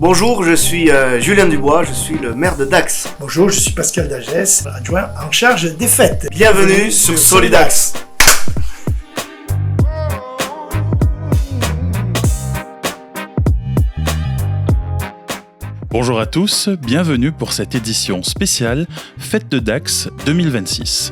Bonjour, je suis Julien Dubois, je suis le maire de Dax. Bonjour, je suis Pascal Dagès, adjoint en charge des fêtes. Bienvenue sur Solidax. Bonjour à tous, bienvenue pour cette édition spéciale Fête de Dax 2026.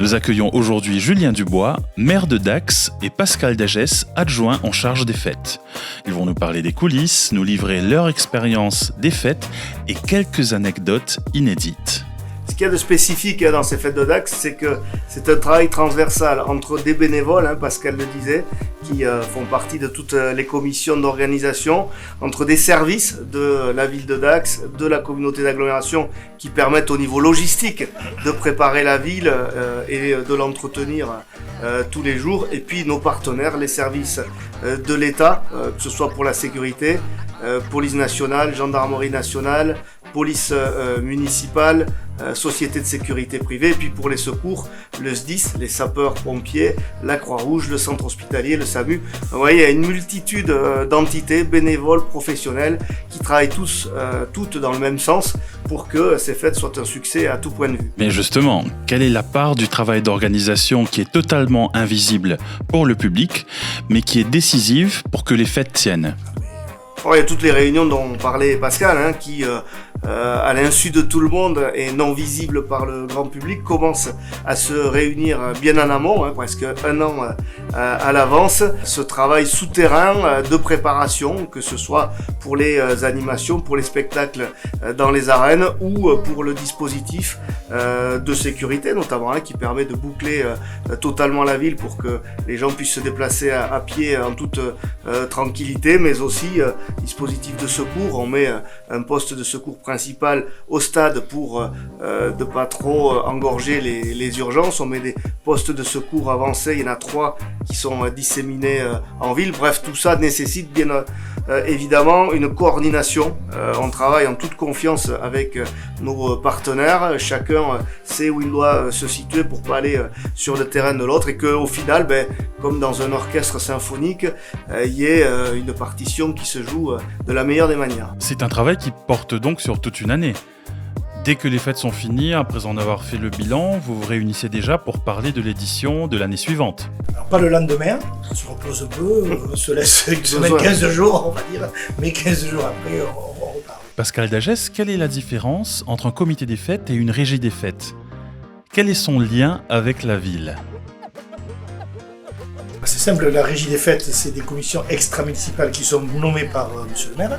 Nous accueillons aujourd'hui Julien Dubois, maire de Dax, et Pascal Dagès, adjoint en charge des fêtes. Ils vont nous parler des coulisses, nous livrer leur expérience des fêtes et quelques anecdotes inédites. Ce qu'il y a de spécifique dans ces fêtes de Dax, c'est que c'est un travail transversal entre des bénévoles, Pascal le disait, qui font partie de toutes les commissions d'organisation, entre des services de la ville de Dax, de la communauté d'agglomération, qui permettent au niveau logistique de préparer la ville et de l'entretenir tous les jours, et puis nos partenaires, les services de l'État, que ce soit pour la sécurité, police nationale, gendarmerie nationale, police municipale, société de sécurité privée, et puis pour les secours, le SDIS, les sapeurs-pompiers, la Croix-Rouge, le centre hospitalier, le SAMU. Vous voyez, il y a une multitude d'entités, bénévoles, professionnels, qui travaillent toutes dans le même sens pour que ces fêtes soient un succès à tout point de vue. Mais justement, quelle est la part du travail d'organisation qui est totalement invisible pour le public, mais qui est décisive pour que les fêtes tiennent ? Il y a toutes les réunions dont parlait Pascal, qui, à l'insu de tout le monde et non visibles par le grand public, commencent à se réunir bien en amont, presque un an à l'avance. Ce travail souterrain de préparation, que ce soit pour les animations, pour les spectacles dans les arènes ou pour le dispositif de sécurité notamment, qui permet de boucler totalement la ville pour que les gens puissent se déplacer à pied en toute tranquillité, mais aussi dispositif de secours. On met un poste de secours principal au stade pour de pas trop engorger les urgences. On met des postes de secours avancés, il y en a 3 qui sont disséminés en ville. Bref, tout ça nécessite bien évidemment une coordination. On travaille en toute confiance avec nos partenaires. Chacun sait où il doit se situer pour pas aller sur le terrain de l'autre, et qu'au final, comme dans un orchestre symphonique, il y ait une partition qui se joue de la meilleure des manières. C'est un travail qui porte donc sur toute une année. Dès que les fêtes sont finies, après en avoir fait le bilan, vous vous réunissez déjà pour parler de l'édition de l'année suivante. Alors pas le lendemain, on se repose un peu, on se laisse une semaine, 15 jours on va dire, mais 15 jours après on repart. Pascal Dagès, quelle est la différence entre un comité des fêtes et une régie des fêtes ? Quel est son lien avec la ville ? C'est simple, la régie des fêtes, c'est des commissions extra-municipales qui sont nommées par monsieur le maire,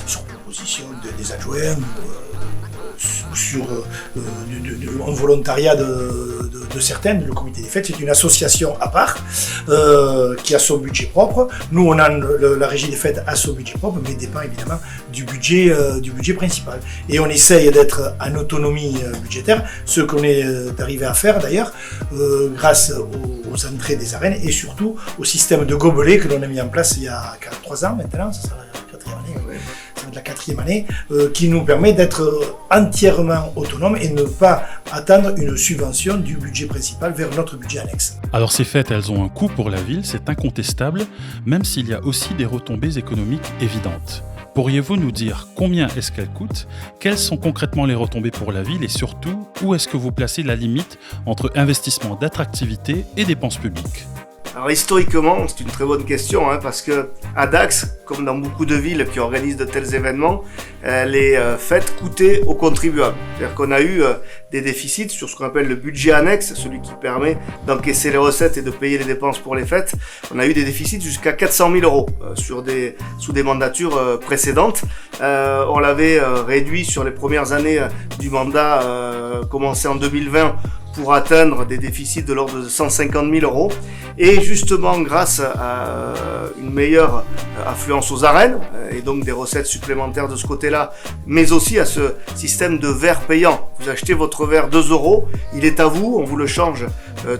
sur proposition des adjoints, sur un volontariat de certains. Le comité des fêtes, c'est une association à part qui a son budget propre. Nous, on a la régie des fêtes a son budget propre, mais dépend évidemment du budget principal. Et on essaye d'être en autonomie budgétaire, ce qu'on est arrivé à faire d'ailleurs, grâce aux entrées des arènes et surtout au système de gobelets que l'on a mis en place il y a 3 ans maintenant, ça sera la 4e année. Ça va être la 4e année, qui nous permet d'être entièrement autonome et ne pas attendre une subvention du budget principal vers notre budget annexe. Alors ces fêtes, elles ont un coût pour la ville, c'est incontestable, même s'il y a aussi des retombées économiques évidentes. Pourriez-vous nous dire combien est-ce qu'elles coûtent ? Quelles sont concrètement les retombées pour la ville ? Et surtout, où est-ce que vous placez la limite entre investissement d'attractivité et dépenses publiques ? Alors historiquement, c'est une très bonne question, parce que à Dax, comme dans beaucoup de villes qui organisent de tels événements, les fêtes coûtaient aux contribuables. C'est-à-dire qu'on a eu des déficits sur ce qu'on appelle le budget annexe, celui qui permet d'encaisser les recettes et de payer les dépenses pour les fêtes. On a eu des déficits jusqu'à 400 000 euros sous des mandatures précédentes. On l'avait réduit sur les premières années du mandat commencé en 2020 pour atteindre des déficits de l'ordre de 150 000 euros. Et justement, grâce à une meilleure affluence aux arènes, et donc des recettes supplémentaires de ce côté-là, mais aussi à ce système de verre payant vous achetez votre verre 2 €, il est à vous, on vous le change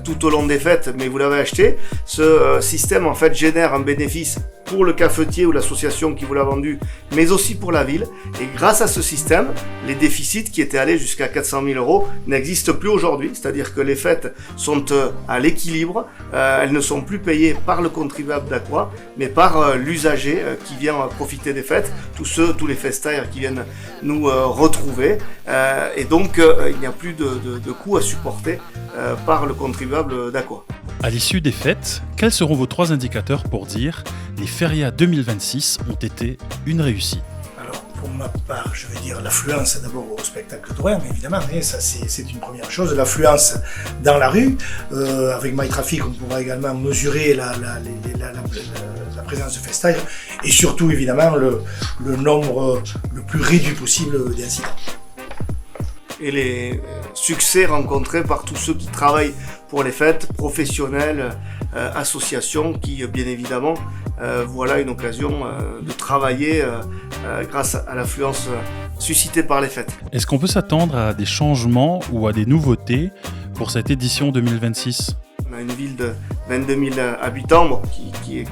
tout au long des fêtes, mais vous l'avez acheté. Ce système en fait génère un bénéfice pour le cafetier ou l'association qui vous l'a vendu, mais aussi pour la ville. Et grâce à ce système, les déficits qui étaient allés jusqu'à 400 000 € n'existent plus aujourd'hui. C'est-à-dire que les fêtes sont à l'équilibre. Elles ne sont plus payées par le contribuable d'Aqua, mais par l'usager qui vient profiter des fêtes, tous les festaires qui viennent nous retrouver. Et donc, il n'y a plus de coûts à supporter par le contribuable d'Aqua. À l'issue des fêtes, quels seront vos 3 indicateurs pour dire les férias 2026 ont été une réussite? Alors, pour ma part, je vais dire l'affluence d'abord au spectacle d'Orient, évidemment, et ça c'est une première chose. L'affluence dans la rue, avec MyTraffic, on pourra également mesurer la présence de festaires, et surtout évidemment le nombre le plus réduit possible d'incidents. Et les succès rencontrés par tous ceux qui travaillent pour les fêtes, professionnels, associations, qui bien évidemment voilà une occasion de travailler grâce à l'affluence suscitée par les fêtes. Est-ce qu'on peut s'attendre à des changements ou à des nouveautés pour cette édition 2026 ? On a une ville de 22 000 habitants bon, qui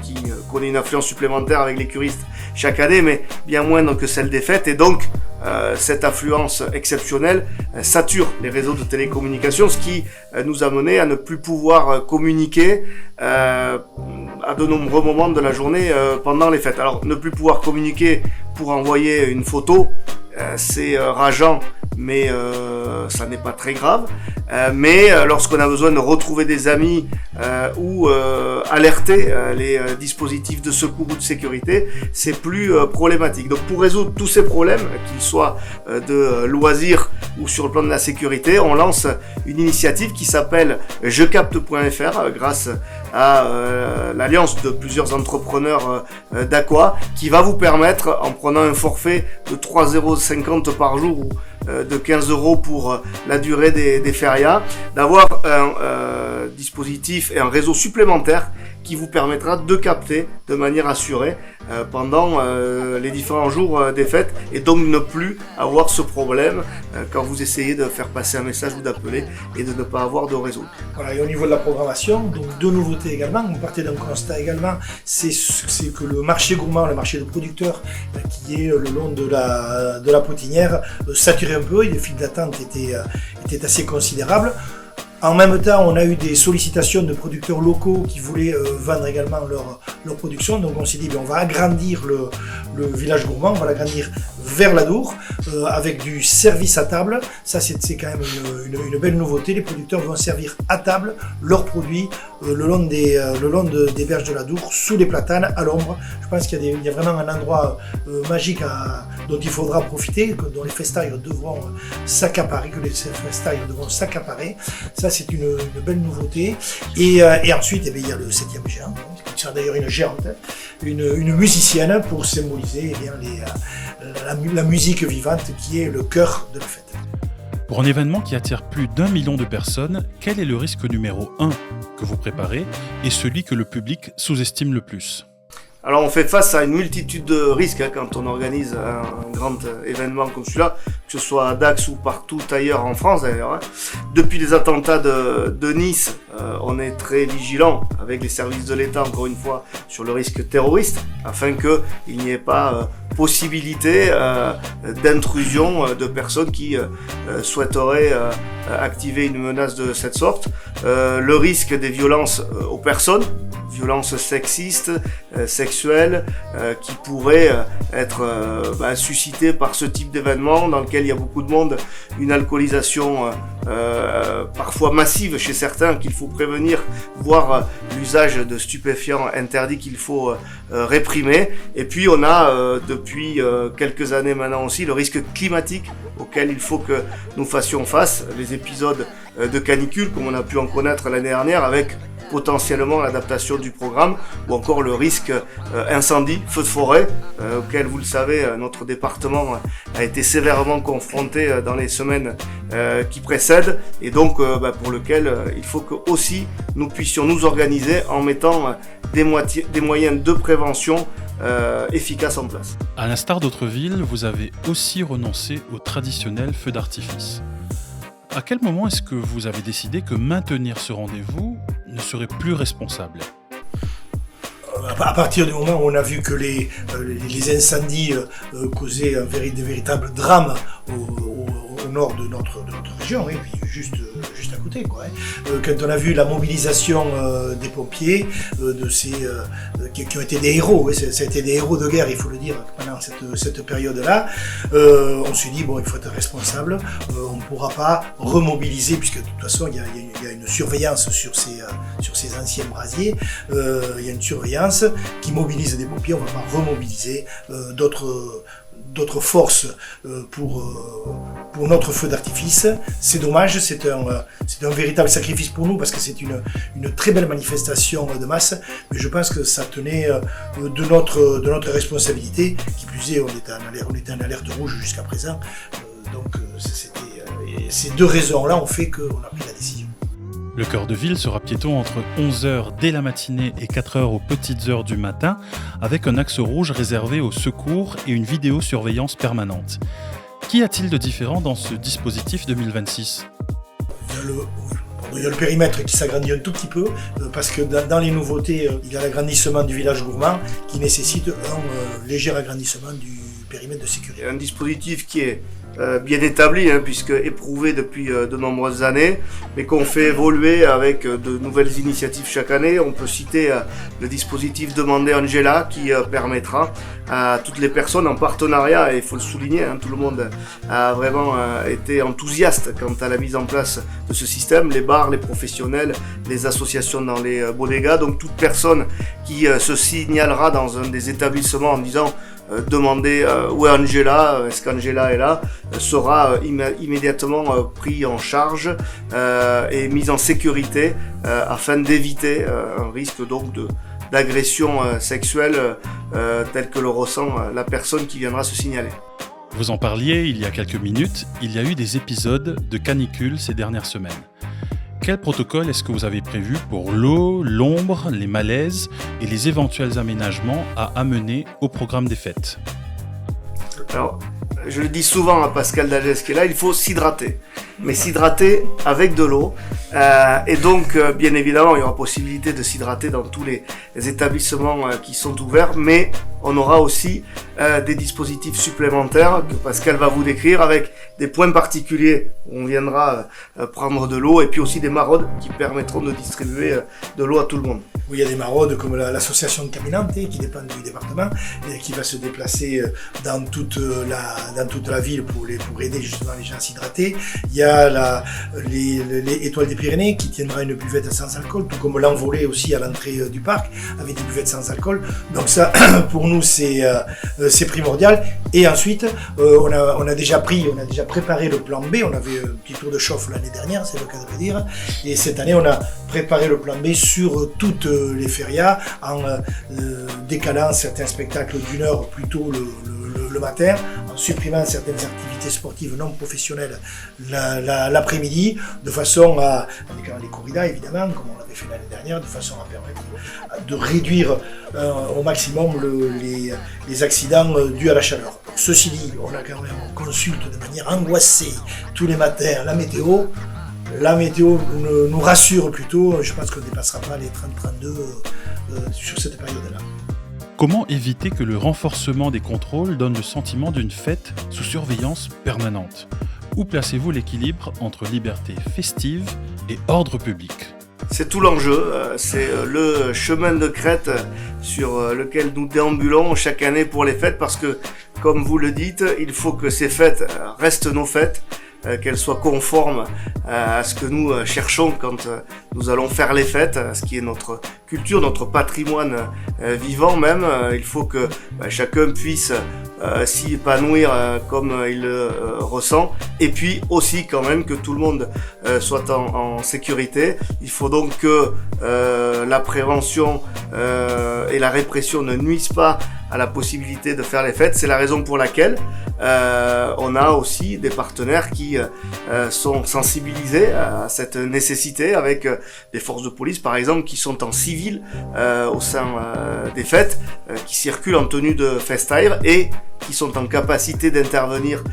connaît une affluence supplémentaire avec les curistes chaque année, mais bien moindre que celle des fêtes. Et donc, cette affluence exceptionnelle sature les réseaux de télécommunications, ce qui nous a mené à ne plus pouvoir communiquer à de nombreux moments de la journée pendant les fêtes. Alors, ne plus pouvoir communiquer pour envoyer une photo, c'est rageant, mais ça n'est pas très grave. Mais lorsqu'on a besoin de retrouver des amis ou alerter les dispositifs de secours ou de sécurité, c'est plus problématique. Donc pour résoudre tous ces problèmes, qu'ils soient de loisirs ou sur le plan de la sécurité, on lance une initiative qui s'appelle jecapte.fr grâce à l'alliance de plusieurs entrepreneurs d'Aqua qui va vous permettre, en prenant un forfait de 3,50 € par jour ou de 15 € pour la durée des férias, d'avoir un dispositif et un réseau supplémentaire qui vous permettra de capter de manière assurée pendant les différents jours des fêtes et donc ne plus avoir ce problème quand vous essayez de faire passer un message ou d'appeler et de ne pas avoir de réseau. Voilà, et au niveau de la programmation, donc deux nouveautés également. On partait d'un constat également, c'est que le marché gourmand, le marché de producteurs qui est le long de la Potinière saturait un peu et les files d'attente étaient assez considérables. En même temps, on a eu des sollicitations de producteurs locaux qui voulaient vendre également leur production. Donc on s'est dit, on va agrandir le village gourmand, on va l'agrandir vers l'Adour avec du service à table. Ça, c'est quand même une belle nouveauté. Les producteurs vont servir à table leurs produits le long des berges de l'Adour, sous les platanes, à l'ombre. Je pense qu'il y a vraiment un endroit magique dont il faudra profiter, dont les festaires devront s'accaparer, Ça, c'est une belle nouveauté. Et ensuite, il y a le 7e géant, qui sera d'ailleurs une géante, une musicienne pour symboliser la musique vivante qui est le cœur de la fête. Pour un événement qui attire plus d'1 million de personnes, quel est le risque numéro 1 que vous préparez et celui que le public sous-estime le plus ? Alors on fait face à une multitude de risques quand on organise un grand événement comme celui-là, que ce soit à Dax ou partout ailleurs en France d'ailleurs. Depuis les attentats de Nice, on est très vigilant avec les services de l'État, encore une fois, sur le risque terroriste, afin qu'il n'y ait pas possibilité d'intrusion de personnes qui souhaiteraient activer une menace de cette sorte. Le risque des violences aux personnes, violences sexistes, sexuelles, qui pourraient être suscitées par ce type d'événement dans lequel il y a beaucoup de monde, une alcoolisation parfois massive chez certains qu'il faut prévenir, voire l'usage de stupéfiants interdits qu'il faut réprimer. Et puis on a depuis quelques années maintenant aussi le risque climatique auquel il faut que nous fassions face, les épisodes de canicule comme on a pu en connaître l'année dernière avec potentiellement l'adaptation du programme ou encore le risque incendie, feu de forêt auquel vous le savez notre département a été sévèrement confronté dans les semaines qui précèdent et donc pour lequel il faut que aussi nous puissions nous organiser en mettant des moyens de prévention efficaces en place. À l'instar d'autres villes, vous avez aussi renoncé au traditionnel feu d'artifice. À quel moment est-ce que vous avez décidé que maintenir ce rendez-vous ne serait plus responsable ? À partir du moment où on a vu que les incendies causaient des véritables drames au nord de notre région, et puis juste à côté, quoi. Quand on a vu la mobilisation des pompiers, qui ont été des héros, ça a été des héros de guerre, il faut le dire, pendant cette période-là, on s'est dit, bon, il faut être responsable, on ne pourra pas remobiliser, puisque de toute façon, il y a une surveillance sur ces anciens brasiers, il y a une surveillance qui mobilise des pompiers, on ne va pas remobiliser d'autres forces pour notre feu d'artifice. C'est dommage, c'est un véritable sacrifice pour nous parce que c'est une très belle manifestation de masse, mais je pense que ça tenait de notre responsabilité. Qui plus est, on était en alerte rouge jusqu'à présent, donc ces deux raisons-là ont fait qu'on a pris la décision. Le cœur de ville sera piéton entre 11h dès la matinée et 4h aux petites heures du matin, avec un axe rouge réservé aux secours et une vidéosurveillance permanente. Qu'y a-t-il de différent dans ce dispositif 2026 ? Il y a le périmètre qui s'agrandit un tout petit peu, parce que dans les nouveautés, il y a l'agrandissement du village gourmand qui nécessite un léger agrandissement du périmètre de sécurité. Un dispositif qui est bien établi, puisque éprouvé depuis de nombreuses années, mais qu'on fait évoluer avec de nouvelles initiatives chaque année. On peut citer le dispositif Demandez Angela, qui permettra à toutes les personnes en partenariat, et il faut le souligner, tout le monde a vraiment été enthousiaste quant à la mise en place de ce système, les bars, les professionnels, les associations dans les bodegas, donc toute personne qui se signalera dans un des établissements en disant demander où est Angela, est-ce qu'Angela est là, sera immédiatement pris en charge et mis en sécurité afin d'éviter un risque donc d'agression sexuelle telle que le ressent la personne qui viendra se signaler. Vous en parliez il y a quelques minutes, il y a eu des épisodes de canicule ces dernières semaines. Quel protocole est-ce que vous avez prévu pour l'eau, l'ombre, les malaises et les éventuels aménagements à amener au programme des fêtes ? Alors, je le dis souvent à Pascal Dagès qui est là, il faut s'hydrater. Mais s'hydrater avec de l'eau. Et donc, bien évidemment, il y aura possibilité de s'hydrater dans tous les établissements qui sont ouverts, mais on aura aussi des dispositifs supplémentaires que Pascal va vous décrire avec des points particuliers où on viendra prendre de l'eau et puis aussi des maraudes qui permettront de distribuer de l'eau à tout le monde. Oui, il y a des maraudes comme l'association de Caminante qui dépend du département et qui va se déplacer dans toute la ville pour aider justement les gens à s'hydrater. Il y a les Étoiles des Pyrénées qui tiendra une buvette sans alcool, tout comme l'Envolée aussi à l'entrée du parc avec des buvettes sans alcool. Donc ça, pour nous, c'est primordial. Et ensuite, on a déjà préparé le plan B. On avait un petit tour de chauffe l'année dernière, c'est le cas de le dire. Et cette année, on a préparé le plan B sur toutes les férias en décalant certains spectacles d'une heure plus tôt le matin, en supprimant certaines activités sportives non professionnelles l'après-midi, de façon à, en décalant les corridas évidemment, comme on l'avait fait l'année dernière, de façon à permettre de réduire au maximum les accidents dus à la chaleur. Ceci dit, on consulte de manière angoissée tous les matins la météo. La météo nous rassure plutôt, je pense qu'on ne dépassera pas les 30-32 sur cette période-là. Comment éviter que le renforcement des contrôles donne le sentiment d'une fête sous surveillance permanente ? Où placez-vous l'équilibre entre liberté festive et ordre public ? C'est tout l'enjeu, c'est le chemin de crête sur lequel nous déambulons chaque année pour les fêtes parce que, comme vous le dites, il faut que ces fêtes restent nos fêtes, qu'elles soient conformes à ce que nous cherchons quand nous allons faire les fêtes, ce qui est notre culture, notre patrimoine vivant même. Il faut que chacun puisse s'y épanouir comme il le ressent et puis aussi quand même que tout le monde soit en sécurité. Il faut donc que la prévention et la répression ne nuisent pas à la possibilité de faire les fêtes. C'est la raison pour laquelle on a aussi des partenaires qui sont sensibilisés à cette nécessité avec des forces de police par exemple qui sont en civil au sein des fêtes, qui circulent en tenue de festaire et qui sont en capacité d'intervenir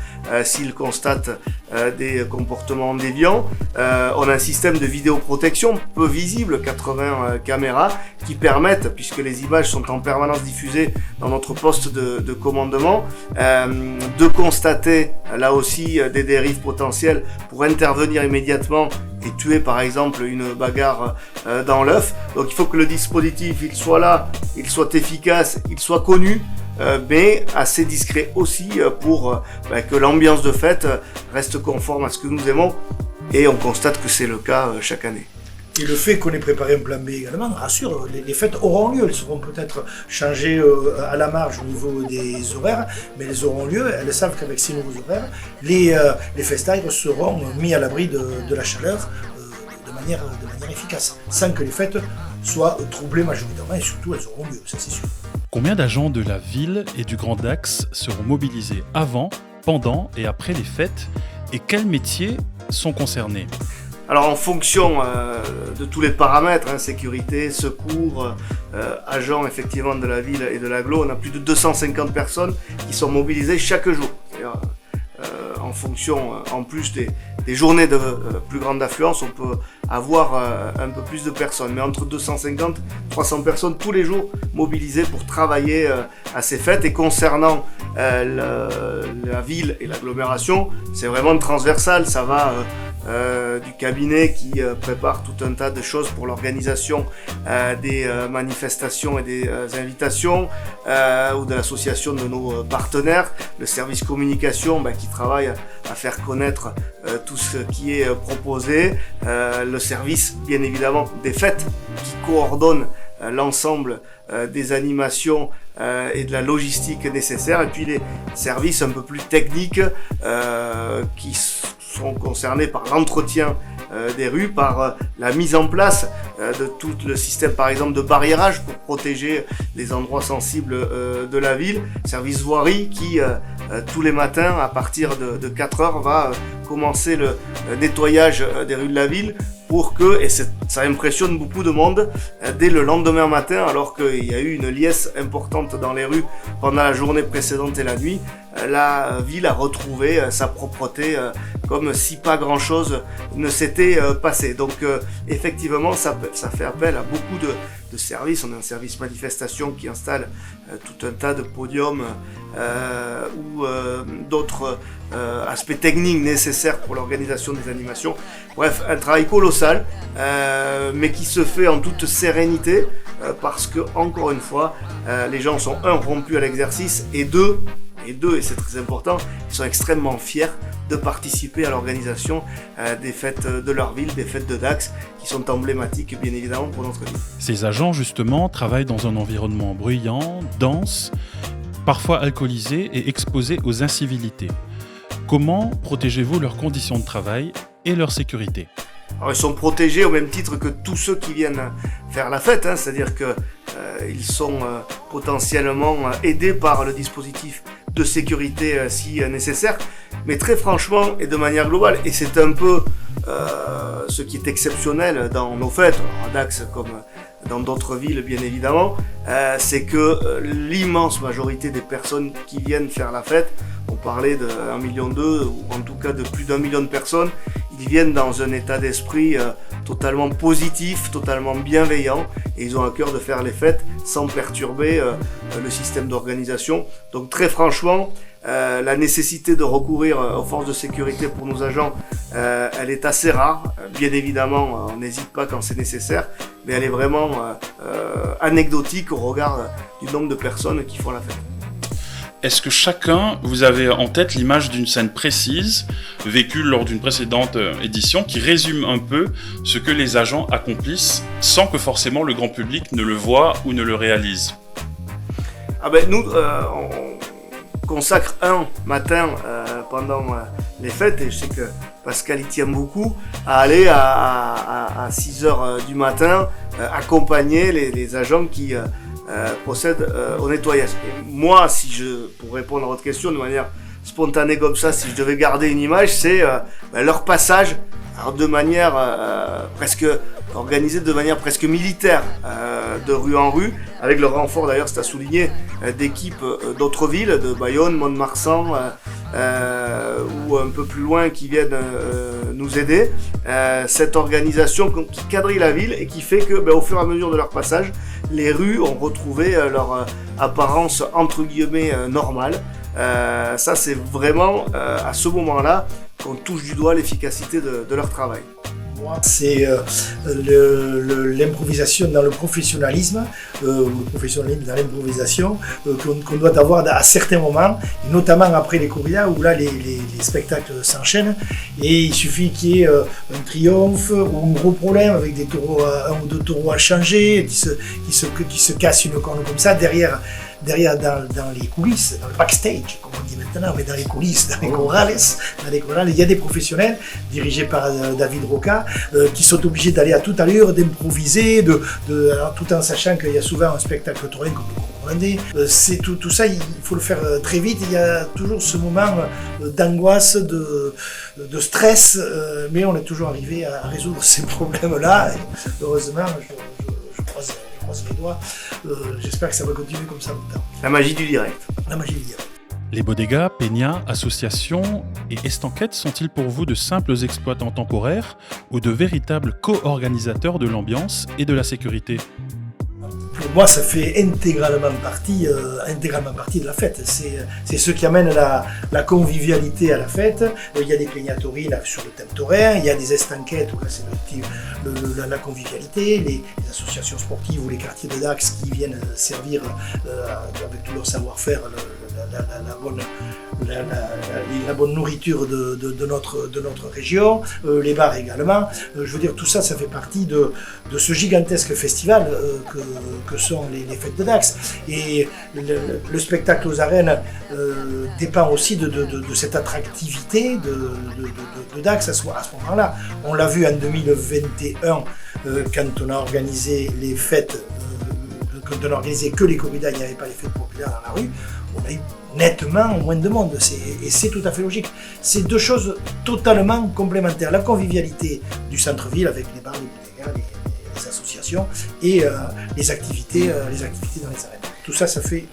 s'ils constatent des comportements déviants. On a un système de vidéoprotection peu visible, 80 caméras, qui permettent, puisque les images sont en permanence diffusées dans notre poste de commandement, de constater là aussi des dérives potentielles pour intervenir immédiatement et tuer par exemple une bagarre dans l'œuf. Donc il faut que le dispositif il soit là, il soit efficace, il soit connu, mais assez discret aussi pour que l'ambiance de fête reste conforme à ce que nous aimons, et on constate que c'est le cas chaque année. Et le fait qu'on ait préparé un plan B également rassure, les fêtes auront lieu, elles seront peut-être changées à la marge au niveau des horaires, mais elles auront lieu, elles savent qu'avec ces nouveaux horaires, les festailles seront mis à l'abri de la chaleur de manière efficace, sans que les fêtes soient troublées majoritairement, et surtout elles auront lieu, ça c'est sûr. Combien d'agents de la ville et du Grand Dax seront mobilisés avant, pendant et après les fêtes, et quels métiers sont concernés ? Alors en fonction de tous les paramètres, sécurité, secours, agents effectivement de la ville et de l'agglo, on a plus de 250 personnes qui sont mobilisées chaque jour. En fonction, en plus des journées de plus grande affluence, on peut avoir un peu plus de personnes. Mais entre 250 et 300 personnes tous les jours mobilisées pour travailler à ces fêtes. Et concernant la ville et l'agglomération, c'est vraiment transversal. Ça va du cabinet qui prépare tout un tas de choses pour l'organisation des manifestations et des invitations, ou de l'association de nos partenaires, le service communication qui travaille à faire connaître tout ce qui est proposé, le service bien évidemment des fêtes qui coordonne l'ensemble des animations et de la logistique nécessaire, et puis les services un peu plus techniques qui sont concernés par l'entretien des rues, par la mise en place de tout le système par exemple de barriérage pour protéger les endroits sensibles de la ville, service voirie qui tous les matins à partir de 4 heures va commencer le nettoyage des rues de la ville pour que, et ça impressionne beaucoup de monde, dès le lendemain matin, alors qu'il y a eu une liesse importante dans les rues pendant la journée précédente et la nuit, la ville a retrouvé sa propreté comme si pas grand chose ne s'était passé. Donc effectivement ça fait appel à beaucoup de services. On a un service manifestation qui installe tout un tas de podiums ou d'autres aspects techniques nécessaires pour l'organisation des animations. Bref, un travail colossal, mais qui se fait en toute sérénité, parce que, encore une fois, les gens sont rompus à l'exercice, et deux, et c'est très important, ils sont extrêmement fiers de participer à l'organisation des fêtes de leur ville, des fêtes de Dax, qui sont emblématiques bien évidemment pour notre ville. Ces agents justement travaillent dans un environnement bruyant, dense, parfois alcoolisé et exposé aux incivilités. Comment protégez-vous leurs conditions de travail et leur sécurité ? Alors, ils sont protégés au même titre que tous ceux qui viennent faire la fête, c'est-à-dire que ils sont potentiellement aidés par le dispositif de sécurité si nécessaire, mais très franchement et de manière globale, et c'est un peu ce qui est exceptionnel dans nos fêtes, à Dax comme dans d'autres villes bien évidemment, c'est que l'immense majorité des personnes qui viennent faire la fête, on parlait de 1,2 million, ou en tout cas de plus d'1 million de personnes, ils viennent dans un état d'esprit totalement positif, totalement bienveillant, et ils ont à cœur de faire les fêtes sans perturber le système d'organisation. Donc très franchement, la nécessité de recourir aux forces de sécurité pour nos agents, elle est assez rare. Bien évidemment, on n'hésite pas quand c'est nécessaire, mais elle est vraiment anecdotique au regard du nombre de personnes qui font la fête. Est-ce que chacun, vous avez en tête l'image d'une scène précise, vécue lors d'une précédente édition, qui résume un peu ce que les agents accomplissent, sans que forcément le grand public ne le voie ou ne le réalise ? Nous, on consacre un matin pendant les fêtes, et je sais que Pascal y tient beaucoup, à aller à 6h du matin accompagner les agents qui procèdent au nettoyage. Et moi, pour répondre à votre question de manière spontanée comme ça, si je devais garder une image, c'est leur passage, alors de manière presque organisée, de manière presque militaire, de rue en rue, avec le renfort d'ailleurs, c'est à souligner, d'équipes d'autres villes, de Bayonne, Mont-de-Marsan, ou un peu plus loin qui viennent nous aider. Cette organisation qui quadrille la ville et qui fait que au fur et à mesure de leur passage, les rues ont retrouvé leur apparence entre guillemets normale. Ça c'est vraiment à ce moment-là qu'on touche du doigt l'efficacité de leur travail. C'est l'improvisation dans le professionnalisme, le professionnalisme dans l'improvisation qu'on doit avoir à certains moments, et notamment après les corridas où là les spectacles s'enchaînent et il suffit qu'il y ait un triomphe ou un gros problème avec des taureaux, un ou deux taureaux à changer, qui se cassent une corne comme ça derrière dans les coulisses, dans le backstage, comme on dit maintenant, mais dans les coulisses, dans les chorales, il y a des professionnels dirigés par David Roca qui sont obligés d'aller à toute allure, d'improviser, tout en sachant qu'il y a souvent un spectacle taurin comme le Courlandais. C'est tout ça, il faut le faire très vite. Il y a toujours ce moment d'angoisse, de stress, mais on est toujours arrivé à résoudre ces problèmes-là. Et heureusement, je croise les doigts. J'espère que ça va continuer comme ça longtemps. La magie du direct. La magie du direct. Les bodegas, peñas, associations et estanquettes sont-ils pour vous de simples exploitants temporaires ou de véritables co-organisateurs de l'ambiance et de la sécurité ? Pour moi, ça fait intégralement partie de la fête. C'est ce qui amène la convivialité à la fête. Il y a des peñatories là, sur le thème taurin, il y a des estanquettes où là c'est la convivialité, les associations sportives ou les quartiers de Dax qui viennent servir avec tout leur savoir-faire la bonne nourriture de notre région, les bars également. Je veux dire, tout ça, ça fait partie de ce gigantesque festival que sont les fêtes de Dax. Et le spectacle aux arènes dépend aussi de cette attractivité de Dax à ce moment-là. On l'a vu en 2021 quand on a organisé les fêtes, quand on a organisé que les corridas, il n'y avait pas les fêtes populaires dans la rue. On a eu nettement moins de monde, et c'est tout à fait logique. C'est deux choses totalement complémentaires. La convivialité du centre-ville avec les bars, les bodegas, les associations et les activités dans les arènes. Tout ça, ça fait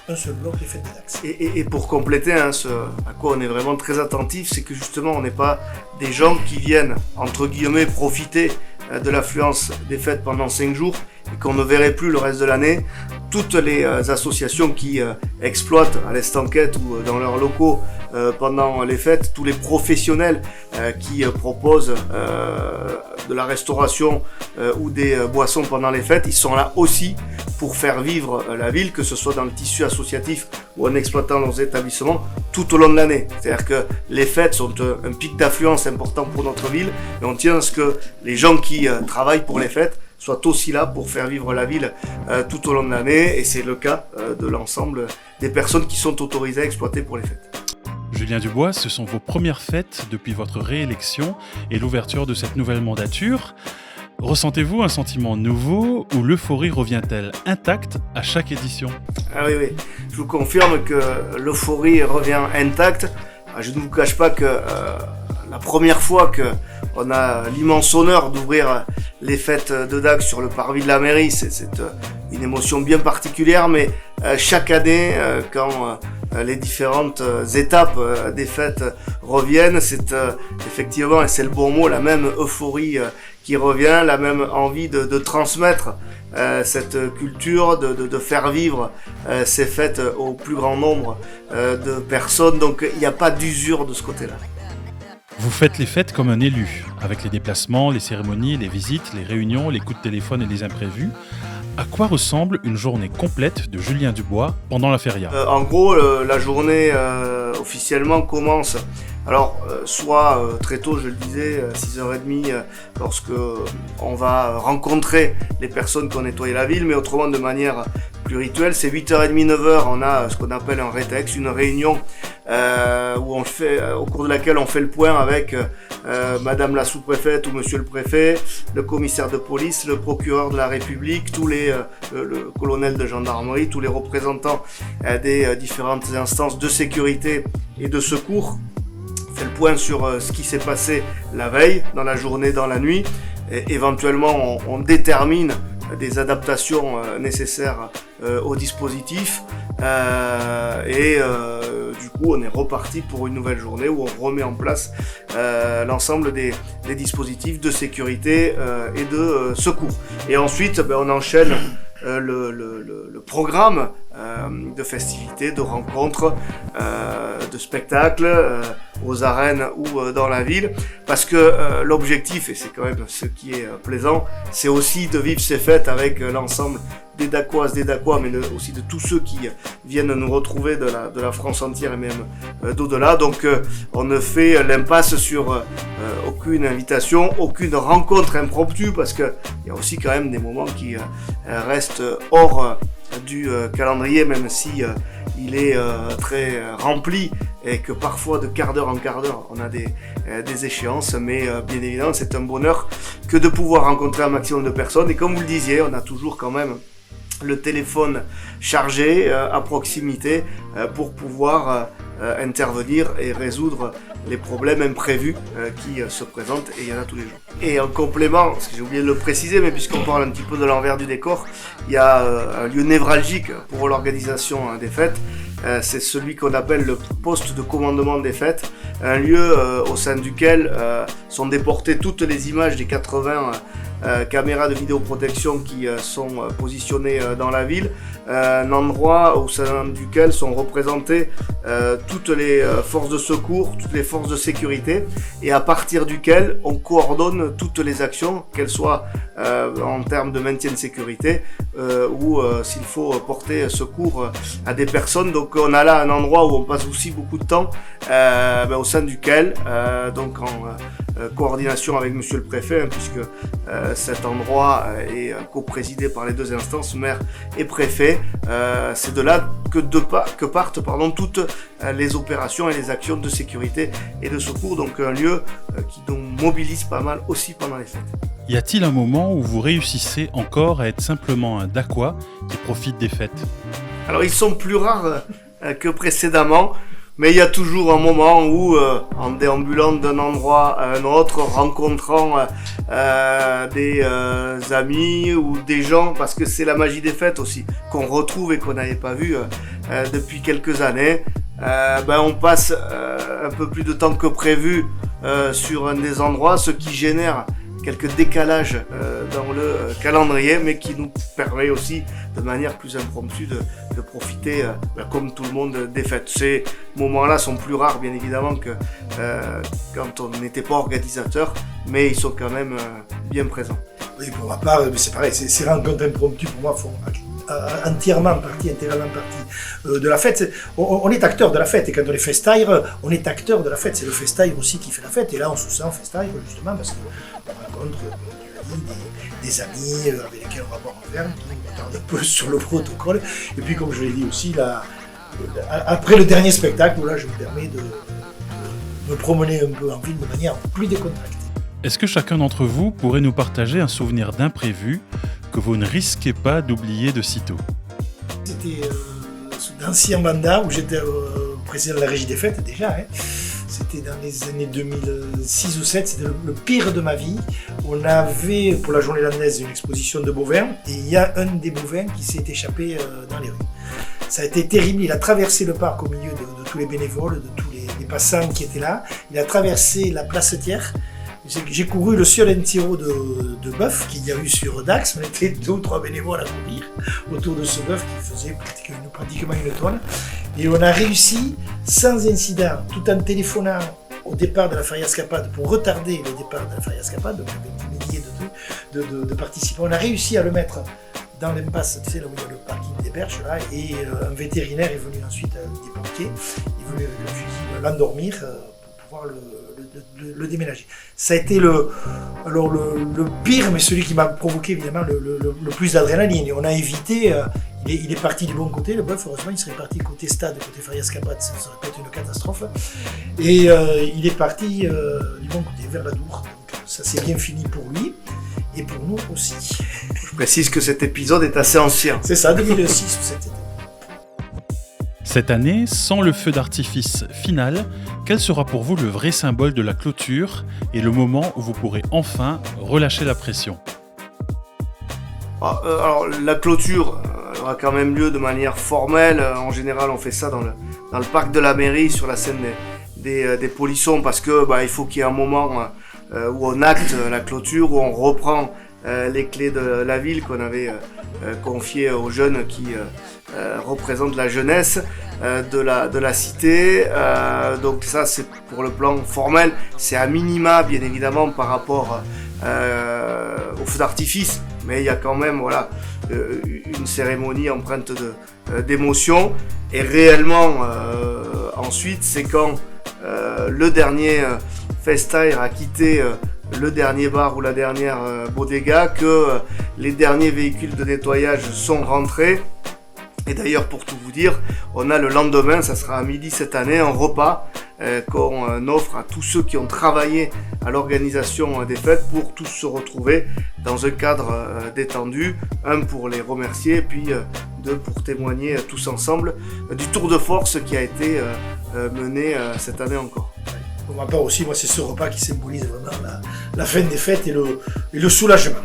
un seul bloc, les fêtes de Dax. Et pour compléter, ce à quoi on est vraiment très attentif, c'est que justement on n'est pas des gens qui viennent, entre guillemets, profiter de l'affluence des fêtes pendant 5 jours et qu'on ne verrait plus le reste de l'année. Toutes les associations qui exploitent à l'estanquette ou dans leurs locaux pendant les fêtes, tous les professionnels qui proposent de la restauration ou des boissons pendant les fêtes, ils sont là aussi pour faire vivre la ville, que ce soit dans le tissu associatif ou en exploitant nos établissements tout au long de l'année. C'est-à-dire que les fêtes sont un pic d'affluence important pour notre ville et on tient à ce que les gens qui travaillent pour les fêtes soient aussi là pour faire vivre la ville tout au long de l'année, et c'est le cas de l'ensemble des personnes qui sont autorisées à exploiter pour les fêtes. Julien Dubois, ce sont vos premières fêtes depuis votre réélection et l'ouverture de cette nouvelle mandature. Ressentez-vous un sentiment nouveau ou l'euphorie revient-elle intacte à chaque édition ? Ah oui, je vous confirme que l'euphorie revient intacte. Je ne vous cache pas que la première fois qu'on a l'immense honneur d'ouvrir les fêtes de Dax sur le parvis de la mairie, c'est une émotion bien particulière, mais chaque année, quand les différentes étapes des fêtes reviennent, c'est effectivement, et c'est le bon mot, la même euphorie qui revient, la même envie de transmettre cette culture, de faire vivre ces fêtes au plus grand nombre de personnes. Donc il n'y a pas d'usure de ce côté-là. Vous faites les fêtes comme un élu, avec les déplacements, les cérémonies, les visites, les réunions, les coups de téléphone et les imprévus. À quoi ressemble une journée complète de Julien Dubois pendant la feria ? En gros, la journée officiellement commence, soit très tôt, je le disais, 6h30, lorsque on va rencontrer les personnes qui ont nettoyé la ville, mais autrement de manière plus rituelle, c'est 8h30, 9h, on a ce qu'on appelle un rétex, une réunion où on fait, au cours de laquelle on fait le point avec Madame la sous-préfète ou Monsieur le préfet, le commissaire de police, le procureur de la République, le colonel de gendarmerie, tous les représentants des différentes instances de sécurité et de secours. On fait le point sur ce qui s'est passé la veille, dans la journée, dans la nuit. Et éventuellement, on détermine des adaptations nécessaires au dispositif. du coup, on est reparti pour une nouvelle journée où on remet en place l'ensemble des dispositifs de sécurité et de secours. Et ensuite, on enchaîne le programme de festivités, de rencontres, de spectacles aux arènes ou dans la ville, parce que l'objectif, et c'est quand même ce qui est plaisant, c'est aussi de vivre ces fêtes avec l'ensemble des Dacoises, des Dacois, mais aussi de tous ceux qui viennent nous retrouver de la France entière et même d'au-delà. Donc on ne fait l'impasse sur aucune invitation, aucune rencontre impromptue, parce qu'il y a aussi quand même des moments qui restent hors du calendrier, même si il est très rempli et que parfois de quart d'heure en quart d'heure on a des échéances, mais bien évidemment c'est un bonheur que de pouvoir rencontrer un maximum de personnes. Et comme vous le disiez, on a toujours quand même le téléphone chargé à proximité pour pouvoir intervenir et résoudre les problèmes imprévus qui se présentent, et il y en a tous les jours. Et en complément, parce que j'ai oublié de le préciser, mais puisqu'on parle un petit peu de l'envers du décor, il y a un lieu névralgique pour l'organisation des fêtes, c'est celui qu'on appelle le poste de commandement des fêtes, un lieu au sein duquel sont déportées toutes les images des 80 caméras de vidéoprotection qui sont positionnées dans la ville, un endroit au sein duquel sont représentées toutes les forces de secours, toutes les forces de sécurité, et à partir duquel on coordonne toutes les actions, qu'elles soient en termes de maintien de sécurité ou s'il faut porter secours à des personnes. Donc on a là un endroit où on passe aussi beaucoup de temps au sein duquel, donc en coordination avec monsieur le préfet, puisque cet endroit est coprésidé par les deux instances, maire et préfet. C'est de là que partent toutes les opérations et les actions de sécurité et de secours, donc un lieu qui nous mobilise pas mal aussi pendant les fêtes. Y a-t-il un moment où vous réussissez encore à être simplement un Dacois qui profite des fêtes ? Alors ils sont plus rares que précédemment, mais il y a toujours un moment où, en déambulant d'un endroit à un autre, rencontrant des amis ou des gens, parce que c'est la magie des fêtes aussi, qu'on retrouve et qu'on n'avait pas vu depuis quelques années, on passe un peu plus de temps que prévu sur un des endroits, ce qui génère quelques décalages dans le calendrier, mais qui nous permet aussi de manière plus impromptue de profiter comme tout le monde des fêtes. Ces moments-là sont plus rares bien évidemment que quand on n'était pas organisateur, mais ils sont quand même bien présents. Oui, pour ma part, c'est pareil, ces rencontres impromptues pour moi font intégralement partie de la fête. On est acteur de la fête, et quand on est festaire, on est acteur de la fête. C'est le festaire aussi qui fait la fête, et là on se sent festaire justement parce qu'on rencontre des amis avec lesquels on va boire un verre, on retarde un peu sur le protocole, et puis comme je l'ai dit aussi, là, après le dernier spectacle, où là je me permets de me promener un peu en ville de manière plus décontractée. Est-ce que chacun d'entre vous pourrait nous partager un souvenir d'imprévu que vous ne risquez pas d'oublier de sitôt ? C'était d'ancien mandat où j'étais président de la Régie des Fêtes déjà. C'était dans les années 2006 ou 2007, c'était le pire de ma vie. On avait pour la journée landaise une exposition de bovins, et il y a un des bovins qui s'est échappé dans les rues. Ça a été terrible, il a traversé le parc au milieu de tous les bénévoles, de tous les passants qui étaient là. Il a traversé la place Thiers. J'ai couru le seul NTO de bœuf qu'il y a eu sur Dax. On était 2 ou 3 bénévoles à courir autour de ce bœuf qui faisait pratiquement une tonne. Et on a réussi, sans incident, tout en téléphonant au départ de la Feria Escapade pour retarder le départ de la Feria Escapade, donc avec des milliers de participants, on a réussi à le mettre dans l'impasse, tu sais, là où il y a le parking des Perches, là, et un vétérinaire est venu ensuite des pompiers, il est venu avec le fusil l'endormir pour pouvoir le déménager. Ça a été le pire, mais celui qui m'a provoqué évidemment le plus d'adrénaline. Et on a évité, il est parti du bon côté, le bœuf, heureusement, il serait parti côté stade, côté Feria Escapade, ça aurait pu être une catastrophe. Et il est parti du bon côté, vers la Dour. Donc ça s'est bien fini pour lui, et pour nous aussi. Je précise que cet épisode est assez ancien. C'est ça, 2006 ou 2007. Cette année, sans le feu d'artifice final, quel sera pour vous le vrai symbole de la clôture et le moment où vous pourrez enfin relâcher la pression ? Alors la clôture aura quand même lieu de manière formelle. En général, on fait ça dans dans le parc de la mairie sur la scène des polissons parce que il faut qu'il y ait un moment où on acte la clôture, où on reprend les clés de la ville qu'on avait confiées aux jeunes qui représentent la jeunesse de la cité. Donc ça c'est pour le plan formel, c'est à minima bien évidemment par rapport au feu d'artifice, mais il y a quand même une cérémonie empreinte d'émotion. Et réellement ensuite c'est quand le dernier festaire a quitté le dernier bar ou la dernière bodega que les derniers véhicules de nettoyage sont rentrés. Et d'ailleurs, pour tout vous dire, on a le lendemain, ça sera à midi cette année, un repas qu'on offre à tous ceux qui ont travaillé à l'organisation des fêtes pour tous se retrouver dans un cadre détendu, un pour les remercier, et puis deux pour témoigner tous ensemble du tour de force qui a été mené cette année encore. Pour ma part aussi, moi c'est ce repas qui symbolise vraiment la fin des fêtes et le soulagement.